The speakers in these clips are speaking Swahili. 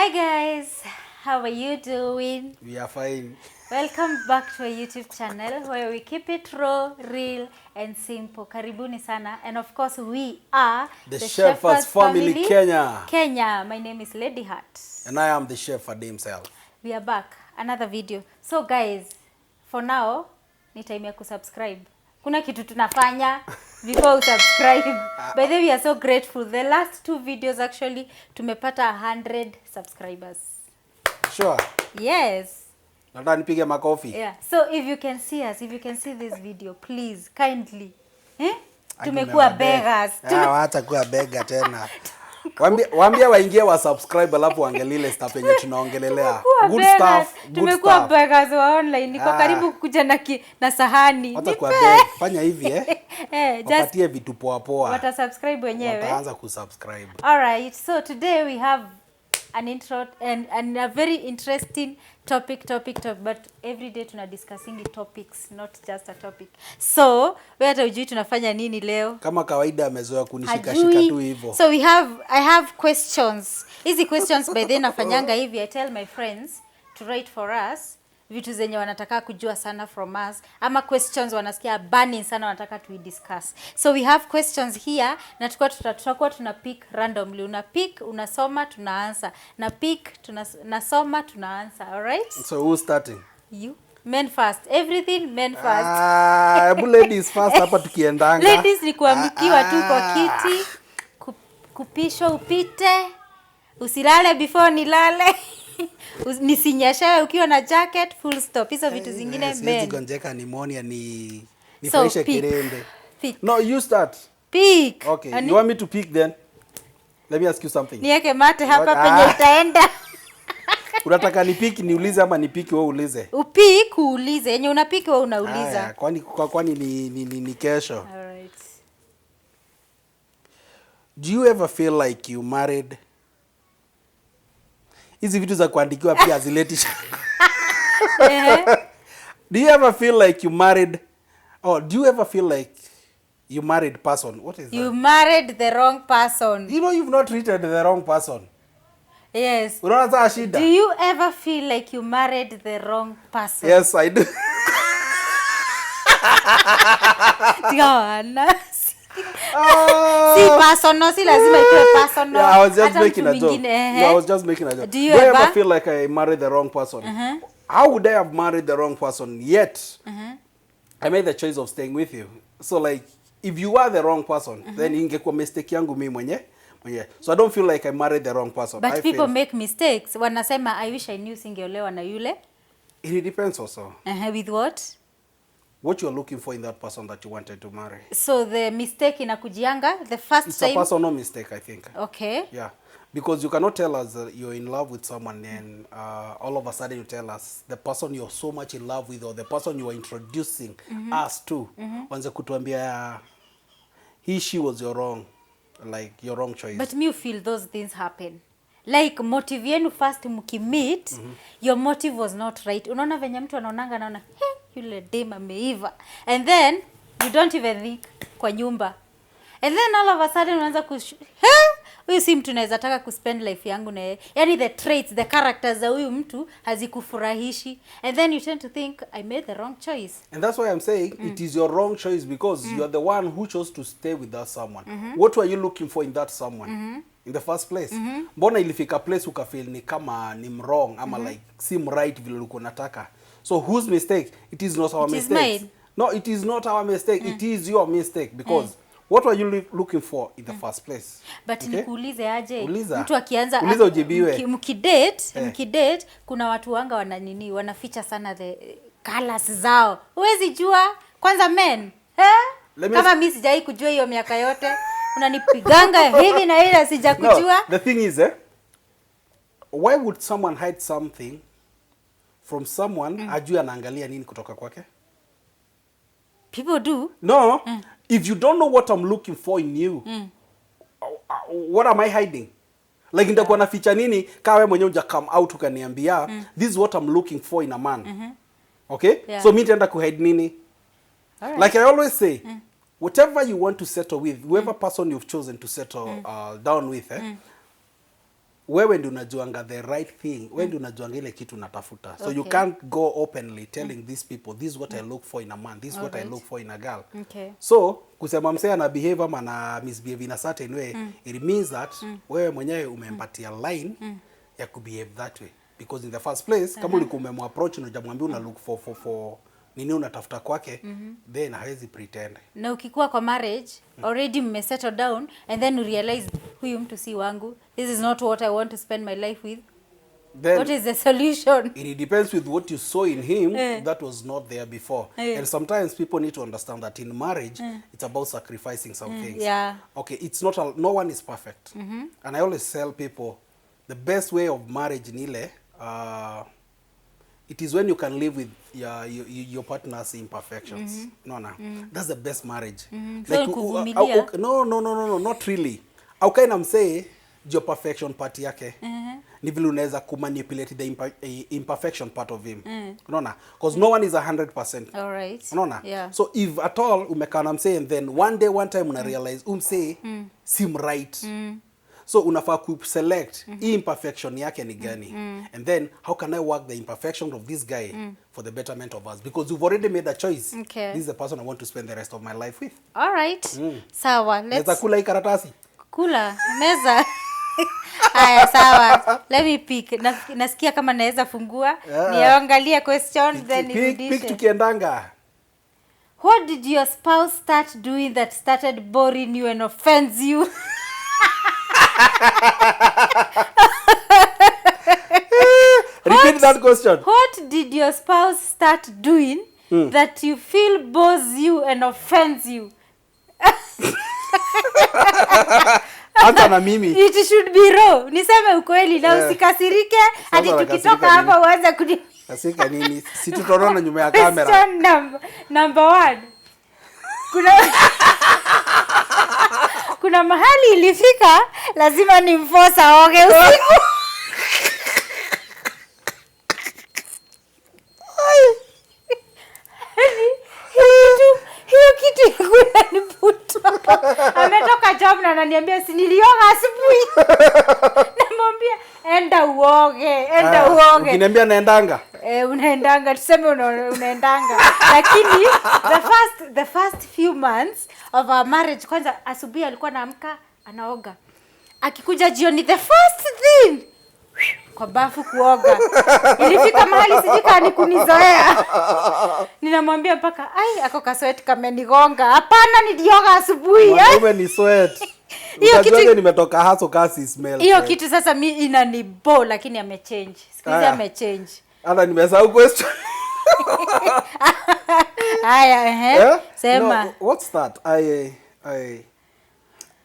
Hi guys, how are you doing? We are fine. Welcome back to our YouTube channel where we keep it raw, real and simple. Karibuni sana. And of course we are the Chef's family Kenya. Kenya. My name is Lady Heart. And I am the chef Adi himself. We are back. Another video. So guys, for now, ni time ya kusubscribe. Kuna kitu tunafanya before subscribe. By the way, we are so grateful. The last two videos actually tumepata 100 subscribers. Sure. Yes. Nataka nipige makofi. Yeah. So if you can see us, if you can see this video, please kindly. Tumekuwa beggars. Hata kuwa beggar tena. Waambie waingie wa subscribe alafu waangalie stuff yenye tunaongelelea. Good stuff. Tumekuwa beggars wa online. Niko karibu kuja na sahani. Hata kwa fanya hivi wapatie vitu poa poa. Wata subscribe wenyewe. Wataanza kusubscribe. All right. So today we have an intro and a very interesting topic, but every day tuna discussing the topics, not just a topic. So wewe hata ujui tunafanya nini leo. Kama kawaida amezoea kunishika shika tu hivyo. So I have questions. Hizi questions by then nafanyanga hivi. I tell my friends to write for us vitu zenye wanataka kujua sana from us, ama questions wanasikia burning sana wanataka to discuss. So we have questions here na tutakuwa tuna pick randomly. Una pick, unasoma, tuna answer. Na pick, nasoma, tuna answer. All right? So who's starting? You. Men first. Everything men first. Ladies first hapa tukiendanga. Ladies ni kuamkiwa tu kwa kiti, kupishwa upite, usilale before nilale. Nisinyeshewe ukiwa na jacket, full stop. Hizo vitu zingine men. Siwezi gonjeka pneumonia ni faisha kirende. Pick. No, you start. Pick. Okay. You want me to pick then? Let me ask you something. Niweke mate hapa penye itaenda. Unataka nipiki niulize ama nipiki wewe uulize? Upiki uulize. Yenye unapiki wewe unauliza. Kwani ni kesho. All right. Do you ever feel like you married? Hizi vitu za kuandikiwa pia zileti. Do you ever feel like you married? Oh, do you ever feel like you married person? What is that? You married the wrong person. You know you've not treated the wrong person. Yes. Unaona saa shida? Do you ever feel like you married the wrong person? Yes, I do. Diana. Si personal, si lazima ikuwe personal. Yeah, I was just making a joke. Yeah, I was just making a joke. Do you ever feel like I married the wrong person? How would I have married the wrong person? Yet, I made the choice of staying with you. So like, if you are the wrong person, then ingekuwa mistake yangu mimi mwenye. So I don't feel like I married the wrong person. But people make mistakes. Wanasema, I wish I knew singeolewa na yule. It depends also. With what? What you're looking for in that person that you wanted to marry. So the mistake inakujianga the first it's time? It's a personal mistake, I think. Okay. Yeah. Because you cannot tell us that you're in love with someone and all of a sudden you tell us the person you're so much in love with or the person you are introducing us to, wanze kutuambia she was your wrong choice. But me feel those things happen. Like motive yenu first mkimeet, your motive was not right. Unaona venye mtu anaonanga naona, yule dem ameiva. And then you don't even think kwa nyumba. And then all of a sudden unaanza huyu si mtu naweza taka kuspend life yangu na yeye. Yani the traits, the characters za huyu mtu hazikufurahishi. And then you tend to think I made the wrong choice. And that's why I'm saying it is your wrong choice because you're the one who chose to stay with that someone. What were you looking for in that someone? In the first place. Mbona ilifika place ukafeel ni kama ni wrong ama like seem right vile ulikuwa unataka. So whose mistake? It is not our mistake. No, it is not our mistake. It is your mistake because what were you looking for in the first place? But okay? Nikuulize aje. Uliza. Mtu akianza ujibiwe. Mkidate kuna watu wanga wanaficha sana the colors zao. Huwezi jua kwanza men. Kama mimi sijai kujua hiyo miaka yote. Unanipiganga hivi na ile sijakujua. No, the thing is why would someone hide something from someone ajue anaangalia nini kutoka kwake? People do. No. If you don't know what I'm looking for in you, what am I hiding? Like nitakuwa naficha nini kama wewe mwenyewe uja come out ukaniambia this is what I'm looking for in a man. Okay? Yeah. So mimi nitaenda kuhide nini? Right. Like I always say, whatever you want to settle with, whoever person you've chosen to settle down with, wewe ndio unajuanga the right thing, wewe ndio unajuanga ile kitu unatafuta. So you can't go openly telling these people this is what I look for in a man, this is what I look for in a girl. Okay. So kusema msee ana behave ama na misbehave in a certain way, it means that wewe mwenyewe umempatia line ya kubehave that way, because in the first place kama ulikuwa umemapproach na hujamwambia una look for nini unatafuta kwake, then hawezi pretend. Na ukikuwa kwa marriage already settle down and then you realize huyu mtu si wangu, this is not what I want to spend my life with, then what is the solution? It depends with what you saw in him that was not there before. And sometimes people need to understand that in marriage it's about sacrificing some things. Yeah. Okay, it's not no one is perfect. And I always tell people the best way of marriage in ile it is when you can live with your partner's imperfections. That's the best marriage. So no, not really. How can I say your perfection part yake? Ni vile unaweza kumanipulate the imperfection part of him. Unaona? Because no one is 100%. All right. Unaona? Yeah. So if at all umekana msee and then one time una realize umsee sim right. So unafaa ku-select hii imperfection yake ni gani, and then how can I work the imperfection of this guy for the betterment of us, because you've already made a choice. Okay. This is the person I want to spend the rest of my life with. All right. Sawa, let's kula hii karatasi. Kula meza. Haya, sawa. Let me pick. Nasikia kama naweza fungua. Niangalie question then pick tukiendanga. What did your spouse start doing that started boring you and offends you? Repeat that question. What did your spouse start doing that you feel bores you and offends you? Hata na mimi. It should be raw. Niseme ukweli na usikasirike hadi tukitoka hapa uanze kuni. Kasika nini? Si tutaona nyuma ya kamera. Question number 1. Kuna mahali ilifika lazima nimforce aoge usiku. Hiyo kitu kuna niputa. Ametoka job na ananiambia si nilioga asubuhi. Namwambia enda uoge. Ukiniambia naendanga. Unaendanga, tuseme unaendanga. Lakini the first few months of our marriage, kwanza asubuhi alikuwa anaamka anaoga. Akikuja jioni the first thing kwa bafu kuoga. Ilifika mahali sijika ni kunizoea. Ninamwambia mpaka ako kasweat kamenigonga. Hapana, nilioga asubuhi. Wewe ni sweat. Hiyo kitu nimetoka haso kasi smell. Hiyo kitu sasa mimi inanibo, lakini amechange. Sikizi amechange. Hata nimesahau question. Haya, sema. No, what's that?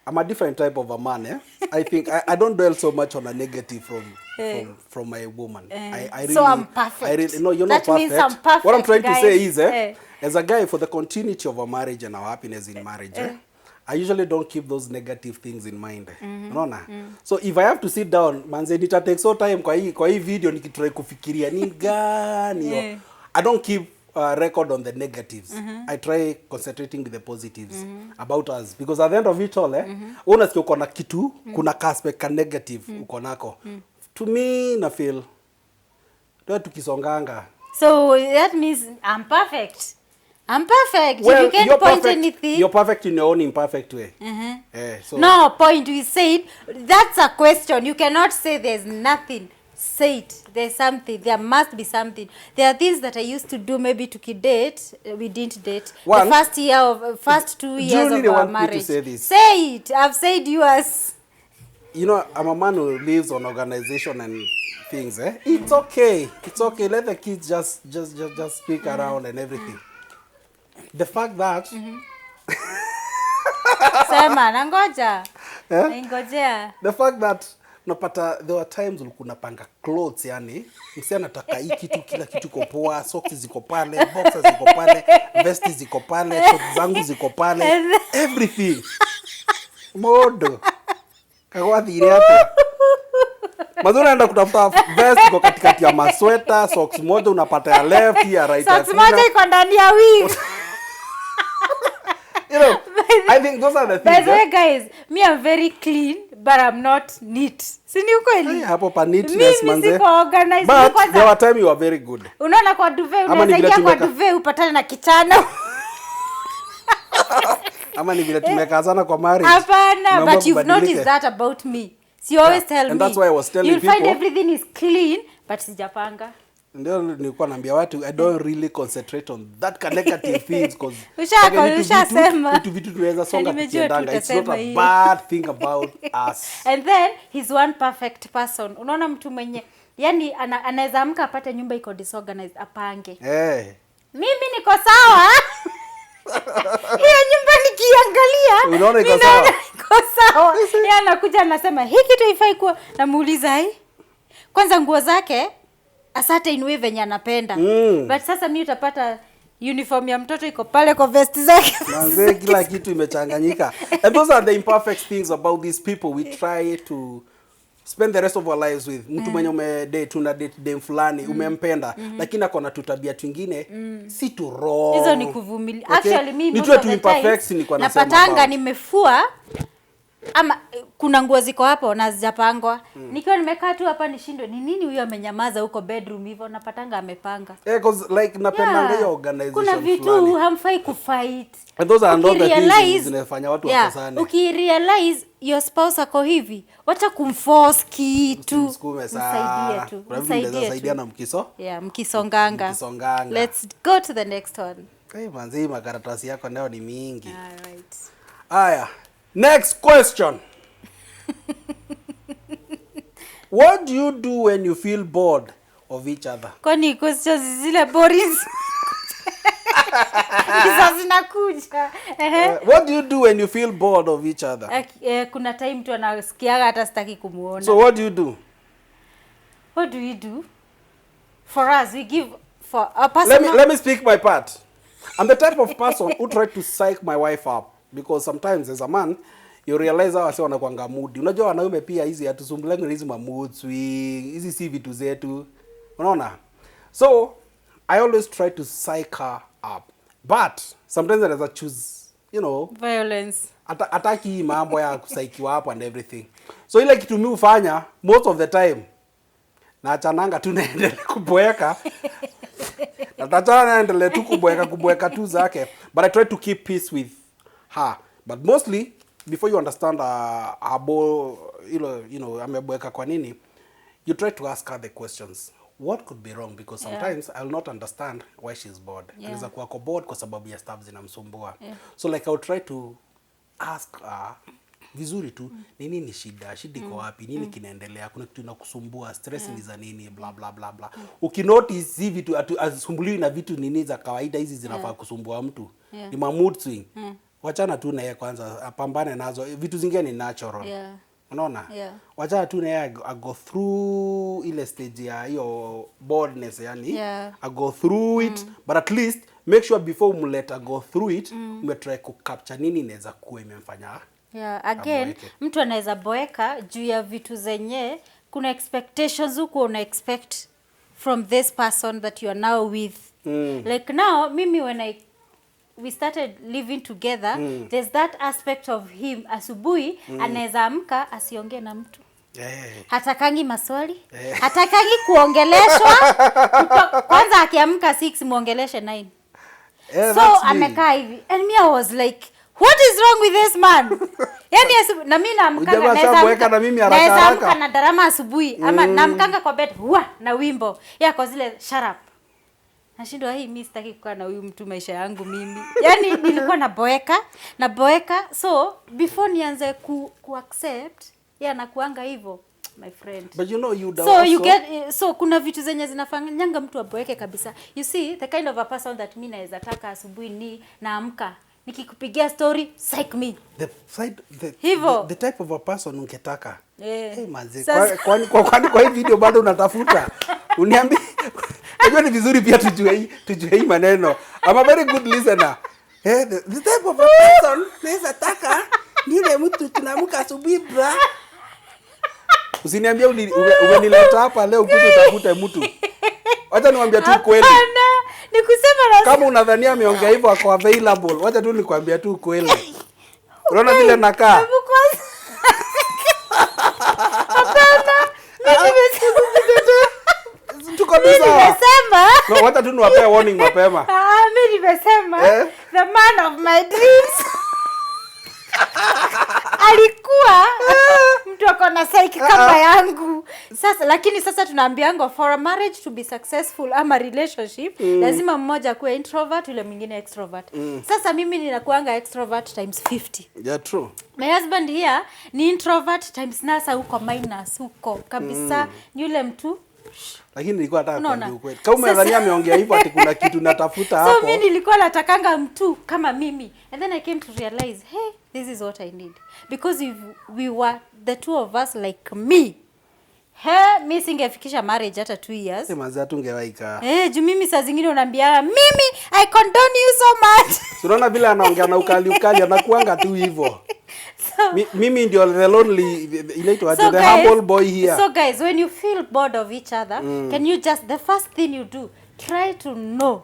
I'm a different type of a man. I think I don't dwell so much on a negative from my woman. I really, so I'm perfect. No, you're that not means I'm perfect. What I'm trying guys. to say is, as a guy, for the continuity of our marriage and our happiness in marriage, I usually don't keep those negative things in mind. Unaona? So if I have to sit down, manze nita take so time kwa hii video nikitry kufikiria ni gani. I don't keep record on the negatives. I try concentrating with the positives about us, because at the end of it all unasikia uko na kitu, kuna aspect ka negative uko nako. To me na feel ndio tukisonganga. So that means I'm perfect. Well, you can't point anything. You're perfect in your own imperfect way. So no point. We said that's a question. You cannot say there's nothing. Say it. There's something. There must be something. There are things that I used to do maybe to date. We didn't date. One, the first 2 years really of our want marriage. Me to say this. Say it. I've said yours. You know, I'm a man who lives on organization and things. It's okay. It's okay. Let the kids just speak around and everything. The fact that sema nangoja. Ngojea. The fact that unapata there were times ulikuwa unapanga clothes, yani msee anataka hii kitu, kila kitu iko poa, socks ziko pale, boxers ziko pale, vest ziko pale, shorts zangu ziko pale, everything. Modo. Kagwa dhiri hapo. Mazuri anaenda kutafuta vest iko katikati ya masweta, socks moja unapata ya left, ya right. Socks moja iko ndani ya wig. You know, I think those are the things. By the way, guys, me I'm very clean, but I'm not neat. Si ni ukweli? Hapo pa neatness manze. Mimi siko organized. But there were time you are very good. Unaona kwa duvet, unaweza ingia kwa duvet upatane na kichana. Ama ni vile tumekazana kwa marriage. Hapana, but you've noticed that about me. So you always tell me. And that's why I was telling you'll people. You'll find everything is clean, but sijapanga. Ndio nilikuwa naambia watu I don't really concentrate on that negative things because ushasema vitu tunaweza songa tukiendanga. It's not a bad thing about us. And then he's one perfect person. Unaona mtu mwenye yani anaweza amka apate nyumba iko disorganized apange. Mimi niko sawa. Hiyo nyumba nikiangalia unaona iko sawa. Iko sawa. Yeye anakuja anasema hiki kitu haifai kuwa, namuuliza hii. Kwanza nguo zake asate inwe venye anapenda. But sasa mimi utapata uniform ya mtoto iko pale kwa vest zake. Manze kila kitu imechanganyika. And those are the imperfect things about these people we try to spend the rest of our lives with. Mtu mwenye umedate una date dem fulani umempenda lakini akona tutabia twingine si tu wrong. Hizo ni kuvumilia. Okay? Actually mimi mtu tu imperfect ni kwa nasema. Napatanga nimefua ama kuna nguo ziko hapo na zijapangwa. Nikiwa nimekaa tu hapa nishindwe ni nini huyo amenyamaza huko bedroom hivyo, napatanga amepanga. Because like napendanga hiyo organization. Kuna vitu hamfai kufight. And those are another things zinafanya watu wakosane. Ukirealize your spouse ako hivi, wacha kumforce kitu. Msaidie tu. Msaidie na mkiso. Mkisonganga. Let's go to the next one. Manzi makaratasi yako leo ni mingi. All right. Aya. Next question. What do you do when you feel bored of each other? Kwani questions zile boring. Hizo zinakuja. What do you do when you feel bored of each other? Kuna time tu anasikiaga hata sitaki kumuona. So what do you do? What do we do? For us, we give for a person. Let me speak my part. I'm the type of person who try to psych my wife up. Because sometimes as a man, you realize how wase wanakuanga mood. Unajua wanaume pia hizi hatusumbulangi hizi mood swing, hizi si vitu zetu. Unaona? So, I always try to psych her up. But sometimes I choose, violence. Ataki mambo ya kusaikiwa up and everything. So ile kitu mimi hufanya most of the time naachananga tu naendelea kuboeka. Natachana naendelea tu kuboeka tu zake. But I try to keep peace with her. But mostly before you understand ameboeka kwa nini, you try to ask her the questions. What could be wrong? Because sometimes I'll not understand why she's bored. Anaweza kuwa bored kwa sababu ya stuff zinamsumbua. So like I'll try to ask her vizuri tu, nini ni shida iko wapi, nini kinaendelea, kuna kitu inakusumbua, stress ni za nini, bla bla bla bla. Ukinotice hivi vitu asumbuliwi na vitu nini za kawaida hizi zinafaa kusumbua mtu. Ni mood swing. Wachana tu na yeye kwanza apambane nazo. Vitu zingine ni natural. Unaona? Wachana tu na yeye go through ile stage ya hiyo boredness yani. Go through it, but at least make sure before umleta go through it, umetry ku capture nini inaweza kuwa imemfanya. Again, mtu anaweza boeka juu ya vitu zenye kuna expectations huko una expect from this person that you are now with. Like now mimi when we started living together, there's that aspect of him asubuhi anaweza amka asiongee na mtu. Hatakangi maswali, hatakangi kuongeleshwa. Kwanza akiamka 6 muongeleshe 9. So amekaa hivi and me I was like, what is wrong with this man? Yani na mimi naamkanga naweza amka na drama asubuhi ama naamkanga kwa bed na wimbo kwa zile shut up. Nashindwa hii mimi sitaki kukaa na huyu mtu maisha yangu mimi. Yani nilikuwa naboeka so before nianze ku accept anakuanga hivyo my friend. But so kuna vitu zenye zinafanyanga mtu aboeke kabisa. You see the kind of a person that mimi naweza taka asubuhi ni naamka nikikupigia story psych me. The type of a person ungetaka. Hey manzi, kwa hii video bado unatafuta. Uniambie unajua ni vizuri pia tujue hii maneno. I'm a very good listener. The type of a person naweza taka ni yule mtu tunaamka asubuhi bra. Usiniambie umenileta hapa leo ukuje utafute mtu. Wacha niwaambie tu kweli. Nikusema kama unadhania ameongea hivyo ako available, wacha tu nikwambia tu kweli. Unaona vile nakaa? tuko tu Mimi sawa. nimesema. No, wacha tu niwapee warning mapema. Mimi nimesema the man of my dreams. Alikuwa mtu akona psyche kama yangu. Sasa lakini sasa tunaambianga for a marriage to be successful ama relationship lazima mmoja kuwe introvert yule mwingine extrovert. Sasa mimi ninakuanga extrovert times 50. Yeah, true. My husband here ni introvert times nasa huko minus huko kabisa yule mtu. Lakini nilikuwa nataka kuambia ukweli. Kama unadhania ameongea hivyo ati kuna kitu natafuta hapo. So mimi nilikuwa natakanga mtu kama mimi. And then I came to realize, hey, this is what I need. Because if we were the two of us like me, mimi singefikisha marriage hata 2 years. Sema za tungewaika. Juu mimi saa zingine unaambia, mimi I condone you so much. Unaona vile anaongea na ukali anakuanga tu hivyo. So, mimi ndio the lonely inaitwa the humble boy here. So guys, when you feel bored of each other, can you just, the first thing you do, try to know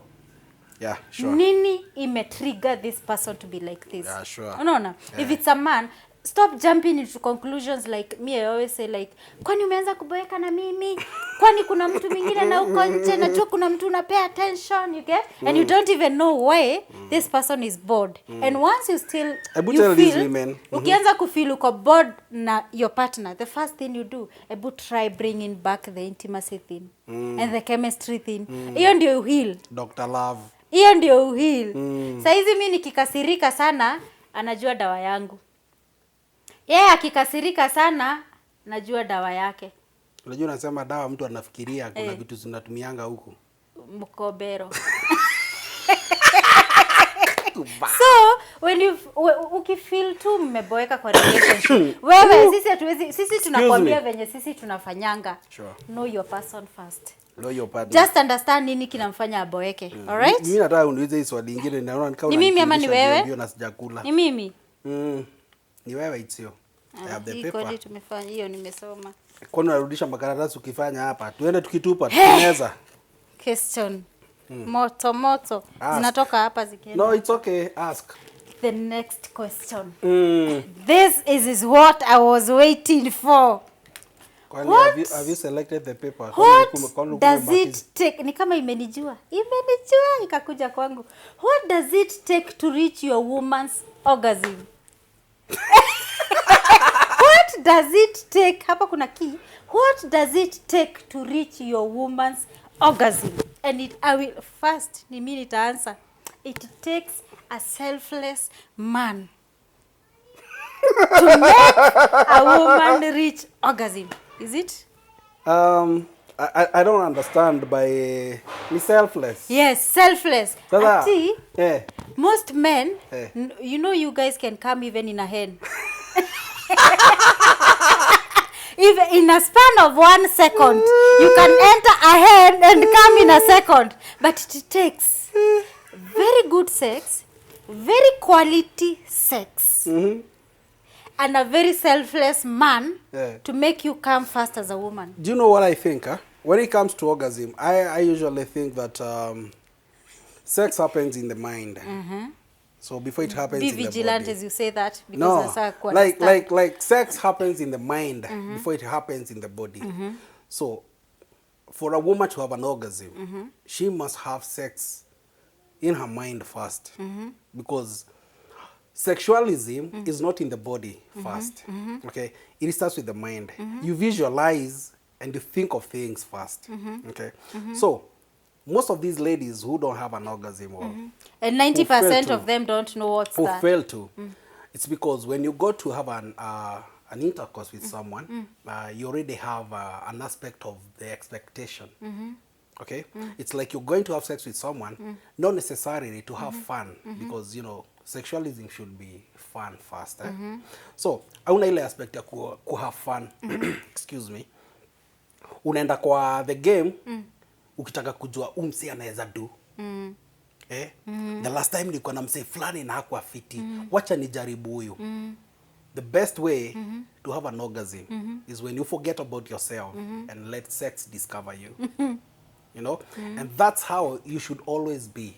nini trigger this person to be like this. Yeah, sure. Unaona? If it's a man, stop jumping into conclusions like me. I always say like, kwani umeanza kuboeka na mimi? Kwani kuna mtu mwingine na uko nje? Najua kuna mtu unapea attention, you get? And you don't even know why this person is bored. And once you still you feel, ukianza kufeel uko bored na your partner, the first thing you do, try bringing back the intimacy thing and the chemistry thing. Hiyo ndio heal. Dr. Love. Hiyo ndio heal. Sasa hizi mimi nikikasirika sana, anajua dawa yangu. Akikasirika sana, najua dawa yake. Unajua unasema dawa mtu anafikiria kuna vitu zinatumianga huko. Mkobero. So, when you ukifeel tu mmeboeka kwa relationship, wewe sisi tunakwambia venye sisi tunafanyanga. Sure. Know your person first. Know your partner. Just understand nini kinamfanya aboeke. All right? Mimi nataka uniulize hii swali lingine, naona ni kama ni mimi ama ni wewe? Ndio na sijakula. Ni mimi. Ni wewe itio. I have the paper. Iko tumefanya hiyo nimesoma. Kwani unarudisha makaratasi ukifanya hapa? Tuende tukitupa tunaweza. Question. Moto. Zinatoka hapa zikienda. No, it's okay. Ask. The next question. This is what I was waiting for. Have you selected the paper? What does it take? Ni kama imenijua ikakuja kwangu. What does it take to reach your woman's orgasm? What does it take? Hapa kuna key. What does it take to reach your woman's orgasm? And I will first, ni mimi nitaanza. It takes a selfless man to make a woman reach orgasm. Is it? I don't understand by selfless. Yes, selfless. Ati, most men, you know, you guys can come even in a hen. If in a span of 1 second, you can enter a hen and come in a second. But it takes very good sex, very quality sex, and a very selfless man to make you come fast as a woman. Do you know what I think? When it comes to orgasm, I usually think that sex happens in the mind. So before it happens in the body. Be vigilant as you say that, because no, like sex happens in the mind before it happens in the body. So for a woman to have an orgasm, she must have sex in her mind first, because sexualism is not in the body first. Okay, it starts with the mind. You visualize and you think of things first. Okay, so most of these ladies who don't have an orgasm, or and 90% of them don't know what's that. Who fail to. It's because when you go to have an intercourse with someone, you already have an aspect of the expectation. Okay, it's like you're going to have sex with someone, not necessarily to have fun, because you know sexualism should be fun first. So hauna ile aspect ya ku have fun. Excuse me. Unaenda kwa the game ukitaka kujua msi anaweza do. The last time nilikuwa na msee fulani na hakuwa fiti, wacha nijaribu huyu. The best way to have an orgasm is when you forget about yourself and let sex discover you. You know, and that's how you should always be.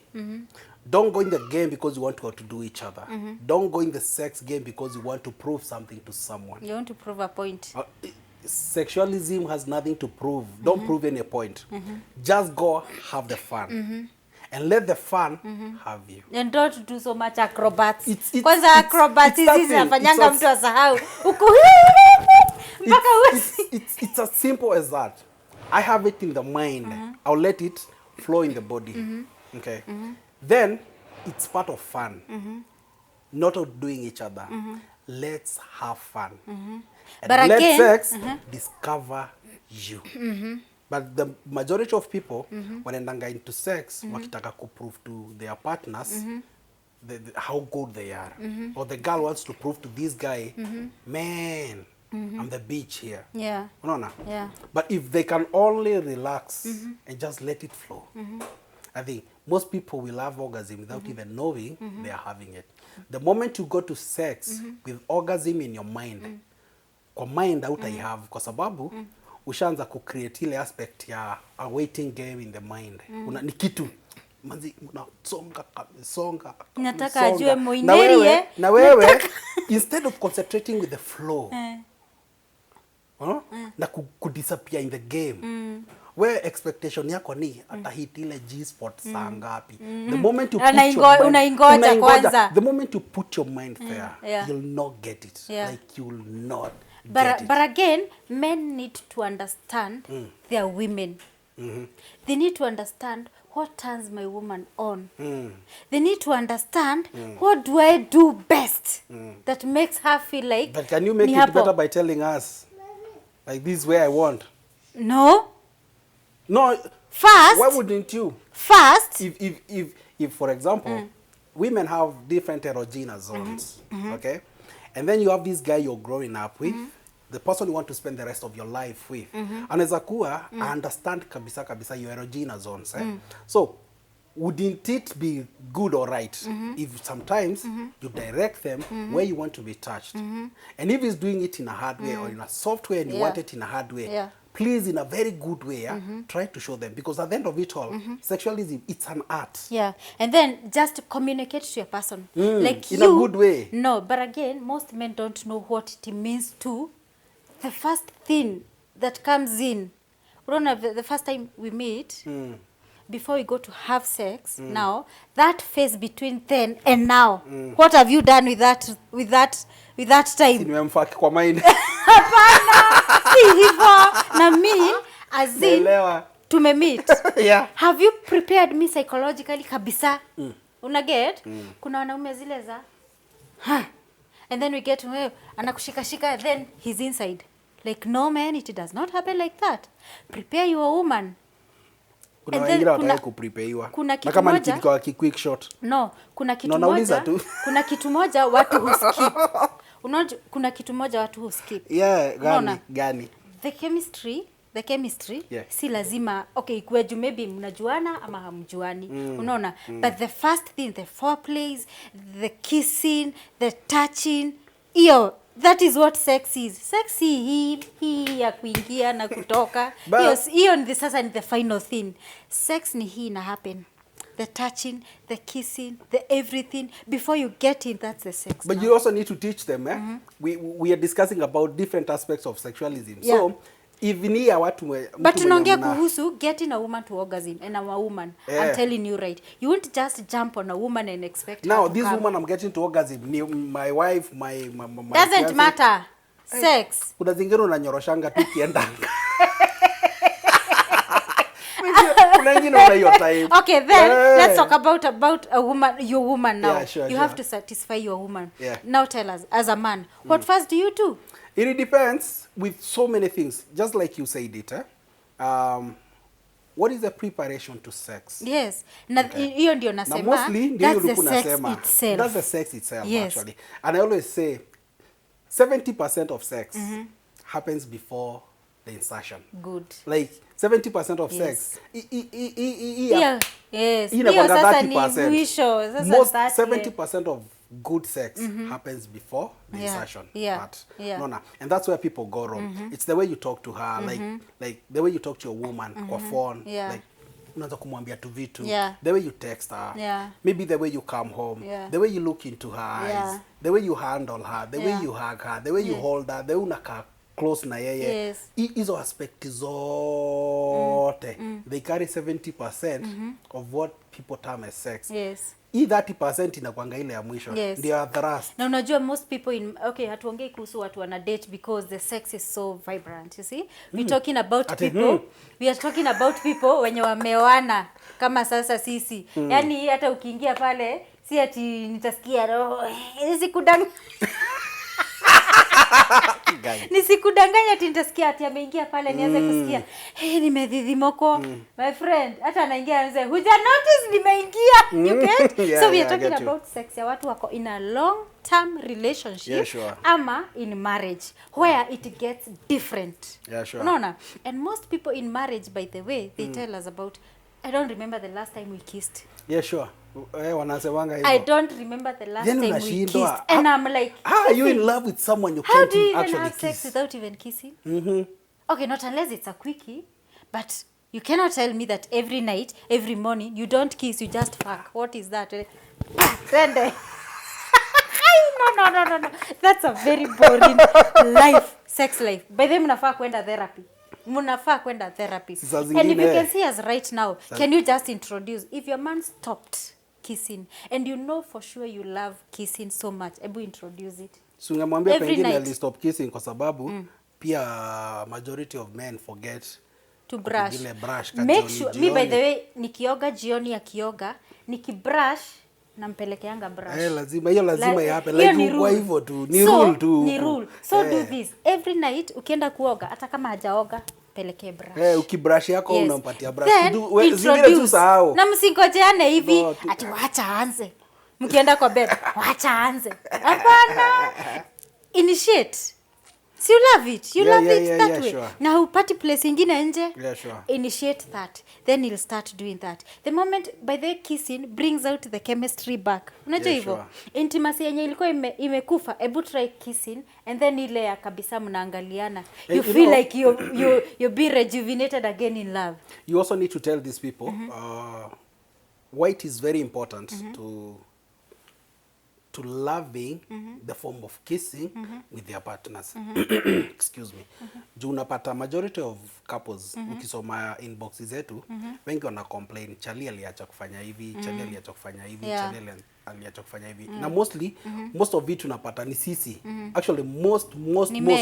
Don't go in the game because you want to outdo each other. Don't go in the sex game because you want to prove something to someone. You want to prove a point. sexualism has nothing to prove. Don't prove any point. Just go have the fun. And let the fun have you. And don't do so much acrobats. Kwanza acrobats hizi zinafanyanga mtu asahau. It's as simple as that. I have it in the mind. I'll let it flow in the body. Okay. Then it's part of fun. Not of doing each other. Let's have fun. And But let again, sex discover you. But the majority of people, wanaendanga into sex, wakitaka to prove to their partners how good they are. Or the girl wants to prove to this guy, man, I'm the bitch here. Yeah. Unaona? Yeah. But if they can only relax and just let it flow, I think most people will have orgasm without even knowing they are having it. The moment you go to sex with orgasm in your mind, kwa mind hautaihav kwa sababu ushaanza kucreate ile aspect ya a waiting game in the mind. Ni kitu manzi unasonga nataka ajue moinerie na wewe instead of concentrating with the flow na kudisappear in the game where expectation yako ni atahit ile G-spot saa ngapi. The moment you put unaingoja kwanza, the moment you put your mind there, you'll not get it. Like you'll not get it. But again, men need to understand they are women. They need to understand what turns my woman on. They need to understand what do I do best that makes her feel like. But can you make it better by telling us, like, this is where I want? No. First, why wouldn't you? First, if for example, women have different erogenous zones, okay, and then you have this guy you're growing up with, the person you want to spend the rest of your life with, anaweza kuwa I understand kabisa your erogenous zones, so wouldn't it be good or right if sometimes you direct them where you want to be touched, and if he's doing it in a hard way or in a soft way and you want it in a hard way, please, in a very good way, try to show them. Because at the end of it all, sexualism, it's an art. Yeah. And then just communicate to your person. Like in a good way. No, but again, most men don't know what it means to. The first thing that comes in, the first time we meet, before we go to have sex, now, that phase between then and now, what have you done with that time? Nimemfaki kwa mind. Hapana, si hivyo. Na me, as in, tumemeet. Yeah. Have you prepared me psychologically kabisa? Unaget? Kuna wanaume zile za, and then we get to him, anakushika, then he's inside. Like, no man, it does not happen like that. Prepare your woman. Kuna wengine wataka kuprepare. Kuna kitu kama moja. Kwa quick shot. No, kuna kitu moja. Kuna kitu moja watu huskip. Kuna kitu moja watu huskip. Yeah, gani? The chemistry, si lazima, okay, kweju maybe mnajuana ama hamjuani, unaona, but the first thing, the foreplays, the kissing, the touching, that is what sex is. Sex hii ya kuingia na kutoka. Hiyo ni sasa ni the final thing. Sex ni hii na happen. The touching, the kissing, the everything. Before you get in, that's the sex. But you also need to teach them. We are discussing about different aspects of sexualism. Yeah. So, even here but tunaongea kuhusu getting a woman to orgasm and a woman. I'm telling you right. You won't just jump on a woman and expect now her to this come. woman I'm getting to orgasm, my wife, my doesn't matter. Sex. Kuna zingine unanyoroshanga tu kiendanga. Okay, then let's talk about a woman, your woman now. Yeah, sure, you have to satisfy your woman. Yeah. Now tell us, as a man, what first do you do? It depends with so many things. Just like you said it, what is the preparation to sex? Yes. Hiyo ndio nasema. Mostly that's the sex itself. That's the sex itself, actually. And I always say 70% of sex happens before the insertion. Good. Like 70% of sex. Yes. Inakuanga 30%. Most 70% of good sex happens before the insertion part. No. And that's where people go wrong. It's the way you talk to her, like the way you talk to your woman or phone, like unaanza kumwambia tu vitu, the way you text her, maybe the way you come home, the way you look into her eyes, the way you handle her, the way you hug her, the way you hold her, the way unakaa close na yeye. Yes. Hizo aspect zote they carry 70% of what people term as sex. Yes. Hii 30% inakuanga ile ya mwisho. Yes. Ndio thrust. Na unajua most people in hatuongei kuhusu watu wana date because the sex is so vibrant, you see. We talking about people. We are talking about people wenye wameoana kama sasa sisi. Yaani hata ukiingia pale si ati nitasikia roho nisikudanganya. Nisikudanganya ati nitasikia ati ameingia pale nianze kusikia nimedhidhimoko. My friend hata anaingia anze huja notice nimeingia. You get? Yeah, So we are yeah, talking about sex ya watu wako in a long term relationship. Yeah, sure. Ama in marriage where it gets different. Yeah, sure. Unaona? And most people in marriage, by the way, they tell us about, I don't remember the last time we kissed. Yeah, sure. Wanasemanga hivyo. I don't remember the last Then time we unashindwa. kissed. And I'm like, how are you in love with someone you how can't do you even actually have kiss? sex without even kissing? Okay, not unless it's a quickie, but you cannot tell me that every night, every morning, you don't kiss, you just fuck. What is that? Then no. That's a very boring life, sex life. By the way, mnafaa kwenda therapy. Mnafaa kwenda therapy. And if you can see us right now, can you just introduce, if your man stopped kissing and you know for sure you love kissing so much, ebu introduce it. So ungemwambia pengine ali stop kissing kwa sababu pia majority of men forget to brush. Ile brush Make sure me, by the way, nikioga jioni akioga, nikibrush nampelekeanga brush. Lazima hiyo lazima yape like kwa hivyo tu ni rule tu. Ni rule. So do this every night ukienda kuoga hata kama hajaoga pelekee brush. Ukibrush yako unampatia brush. Zingine tu sahau. Na msingojeane hivi ati waacha aanze. Mkienda kwa bed waacha aanze. Hapana. Initiate. So you love it. You love it that way. Sure. Now upati place ingine nje. Yeah, sure. Initiate that. Then he'll start doing that. The moment by the kissing brings out the chemistry back. Unajua hivyo? Sure. Intimacy yenye ilikuwa imekufa. Ebu try kissing and then ile ya kabisa mnaangaliana. You feel like you're being rejuvenated again in love. You also need to tell these people why it is very important to loving the form of kissing with their partners. Excuse me. Juu unapata majority of couples ukisoma inbox zetu wengi wana complain chali aliacha kufanya hivi, chali aliacha kufanya hivi, chali aliacha kufanya hivi. Na mostly most of it unapata ni sisi. Actually most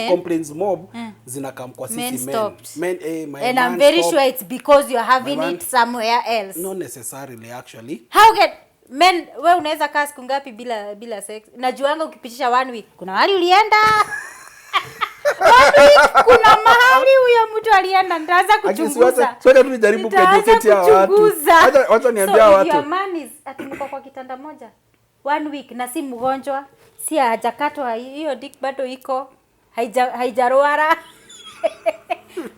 complaints mob zinakam kwa sisi men. And I'm very sure it's because you're having it somewhere else. Not necessarily actually. How get men, wewe unaweza kaa siku ngapi bila sex? Najuanga ukipitisha 1 week. Kuna mahali ulienda. 1 week kuna mahali huyo mtu alienda. Nitaanza kuchunguza. Sote tunajaribu kueducate ya watu. Acha niambia watu. So your man is atimko kwa kitanda moja 1 week na si mgonjwa, si hajakatwa, hiyo dick bado iko haijaroara.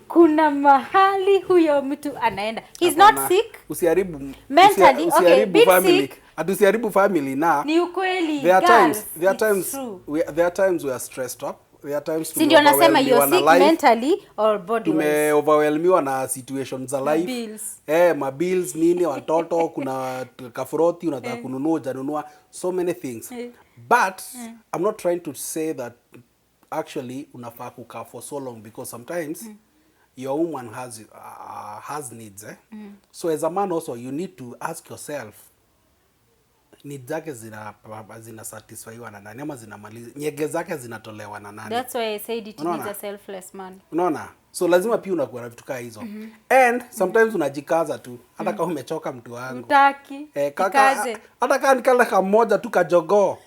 Kuna mahali huyo mtu anaenda. He's not sick. Usiharibu mentally. Okay, family. Usiharibu family na. Ni ukweli. There are times we are stressed up. There are times ndio nasema you're sick mentally or body wise. Tumeoverwhelmiwa na situations za life. Ma bills nini, watoto, kuna kafuroti unataka kununua, so many things. But I'm not trying to say that actually unafaa kukaa for so long, because sometimes your woman has needs. So as a man also you need to ask yourself, needs zake zina satisfywa na nani ama zinamaliza, nyege zake zinatolewa na nani? That's why I said it needs a selfless man. Unaona? So lazima pia unakuwa na vitu kama hizo. And sometimes unajikaza tu hata kama umechoka mtu wangu. Utaki. Hata kama nikala kama moja tu kajogoo.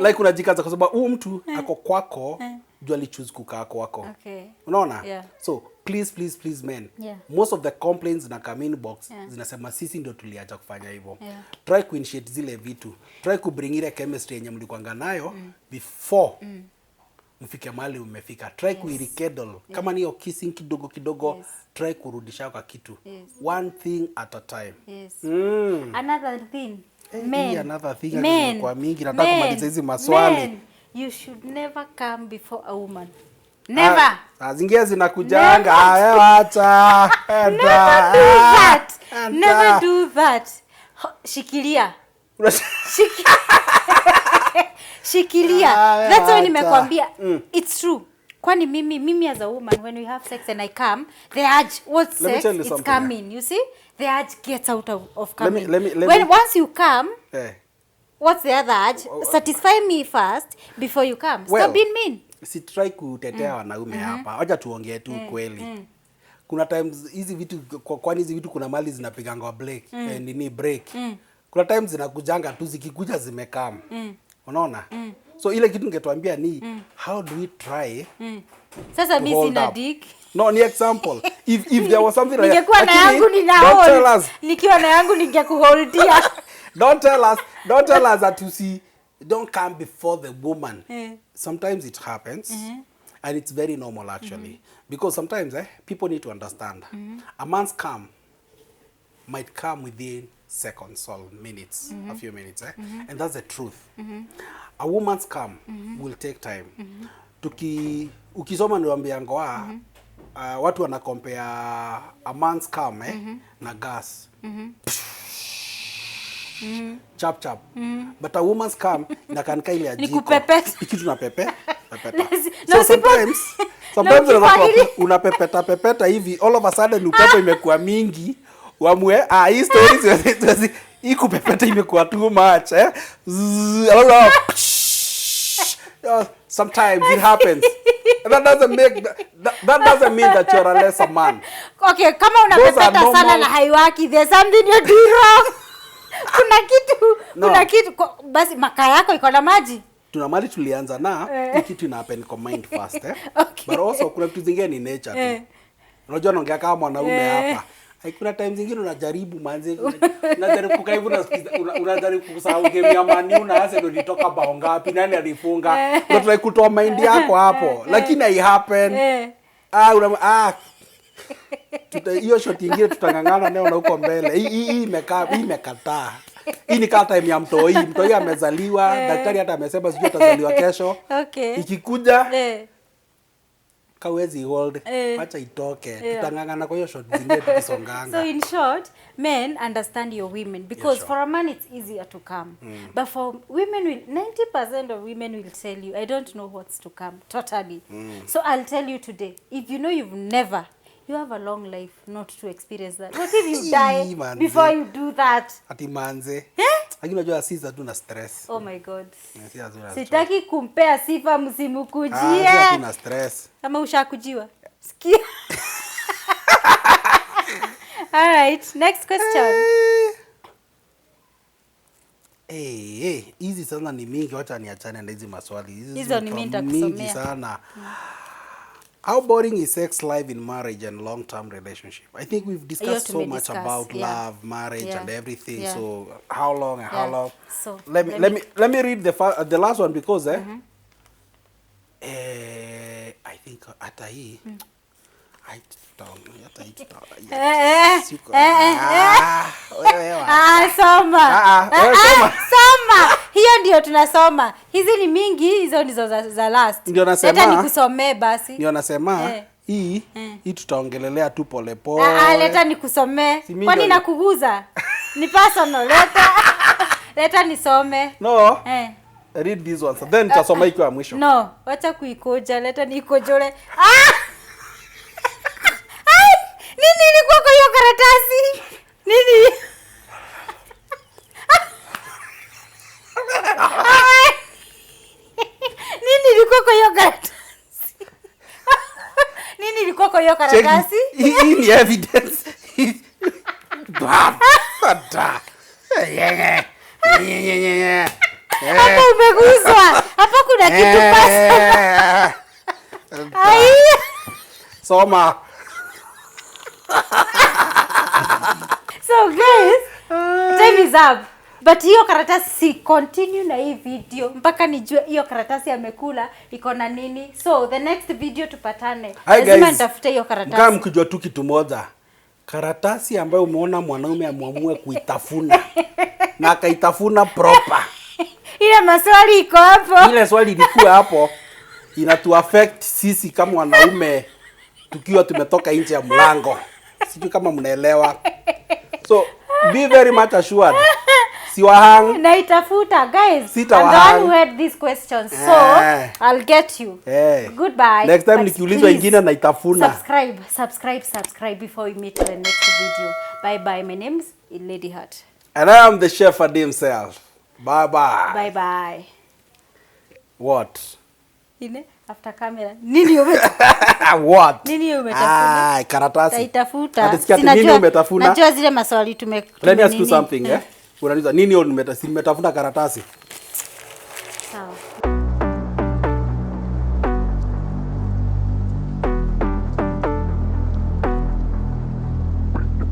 Like unajikaza kwa sababu huyu mtu ako kwako, juu alichoose kukaa kwako. Okay. Unaona? Yeah. So please men. Yeah. Most of the complaints na come inbox zinasema sisi ndio tuliacha kufanya hivyo. Yeah. Try kuinitiate zile vitu. Try kubring ile chemistry yenye mlikuanga nayo before mfike mahali umefika. Try kuirekindle. Kama ni kissing kidogo, try kurudisha kwa kitu. One thing at a time. Another thing. Men, kwa mingi nataka kumaliza hizi maswali. You should never come before a woman. Never. Zingine zinakujanga. Acha. Never do that. Shikilia. Shikilia. That's why nimekwambia it's true. Kwani mimi as a woman, when we have sex and I come, the urge, what's sex? It's coming. You see? The urge gets out of coming. Once you come, what's the other urge? Satisfy me first before you come. Stop being mean. Si try kutetea wanaume hapa. Acha tuongee tu kweli. Kuna times hizi vitu kwani hizi vitu kuna mali zinapiganga break, nini break. Kuna times zinakujanga tu zikikuja zimekam. Unaona? So ile kitu ningetuambia ni how do we try? Sasa mimi sina dick. No, ni example. If there was something like ningekuwa na yangu ninaona. Nikiwa na yangu ningekuholdia. Don't tell us that you see don't come before the woman. Sometimes it happens. And it's very normal actually. Because sometimes people need to understand. A man's come might come within seconds or minutes, a few minutes. And that's the truth. A woman's come will take time. Ukisoma niwaambia ngoa, watu wana compare a man's come na gas. Chap chap. But a woman's come inakanika ile ya jiko. Nikupepeta. Ikitu na pepeta. So sometimes unapepeta hivi, all of a sudden upepo imekuwa mingi. Wamwe hii stories ikupepeta imekuwa too much sometimes it happens. That doesn't mean that you're a lesser man. Okay, kama unapepeta sana na haiwaki, there's something you're doing wrong. Kuna kitu basi makaa yako iko na maji. Tuna mali tulianza na kitu ina happen kwa mind first But also kuna vitu zingine ni nature tu. Unajua naongea kama mwanaume hapa. Kuna times zingine unajaribu manze, unajaribu kukaa hivi unajaribu kusahau game ya Man U na Arsenal ilitoka bao ngapi, nani alifunga, unataka kutoa mind yako hapo, lakini hai happen. Hiyo shot nyingine tutangangana nayo na huko mbele. Hii imekataa. Hii ni kama time ya mtoi amezaliwa, daktari hata amesema sijui atazaliwa kesho. Ikikuja kawezi hold, acha itoke. Tutangangana kwa hiyo shot zingine tukisonganga. So in short, men understand your women because for a man it's easier to come. But for women, 90% of women will tell you, I don't know what's to come. Totally. So I'll tell you today, if you know you have a long life not to experience that. What if you die before you do that? Ati manze. Lakini unajua sisi hatuna stress. Oh my God. Sitaki kumpea sifa msimkujie. Hatuna stress. Kama ushakujiwa. Sikia. All right, next question. Hizi sana ni mingi, wacha niachane na hizi maswali. Hizo ni mingi sana. How boring is sex life in marriage and long-term relationship? I think we've discussed so much about love, marriage, and everything. So how long and how long? So let me read the last one because I think hata hii Soma. Hiyo ndio tunasoma. Hizi ni mingi, hizo ndizo za last. Ndio nasema. Leta nikusomee basi. Ndio nasema hii tutaongelelea tu pole pole. Leta nikusomee. Kwani nakuguza? Ni personal leta. Leta nisome. No. Read this one. So then tutasoma ikiwa mwisho. No, wacha kuikoja, leta nikojole. Nini ilikuwa kwa hiyo karatasi? Nini? Nini ilikuwa kwa hiyo karatasi? Nini ilikuwa kwa hiyo karatasi? Hii ni evidence. Hapa umeguswa. Hapa kuna kitu pasa. Soma. So guys, time is up. But hiyo karatasi si continue na hii video mpaka nijue hiyo karatasi amekula iko na nini. So the next video tupatane. Lazima nitafute hiyo karatasi. Kama mkijua tu kitu moja. Karatasi ambayo umeona mwanaume amwamue kuitafuna na akaitafuna proper. Ile maswali iko hapo. Ile swali ilikuwa hapo. Inatu affect sisi kama wanaume tukiwa tumetoka nje ya mlango. Sijui kama mnaelewa. So be very much assured. Siwahang. Naitafuta, guys. Sita I'm the wahang. one who had these questions. So, I'll get you. Goodbye. Next time But nikiulizwa please, ingine naitafuna. Subscribe before we meet in the next video. Bye. My name's Lady Heart. And I am the chef Adi himself. Bye. Bye. What? After camera. Nini What? Nini umetafuna? Karatasi. Taitafuta. Atisikia nini umetafuna? Najua zile maswali tume. Let me ask you something, Unaniuliza nini nimetafuna karatasi?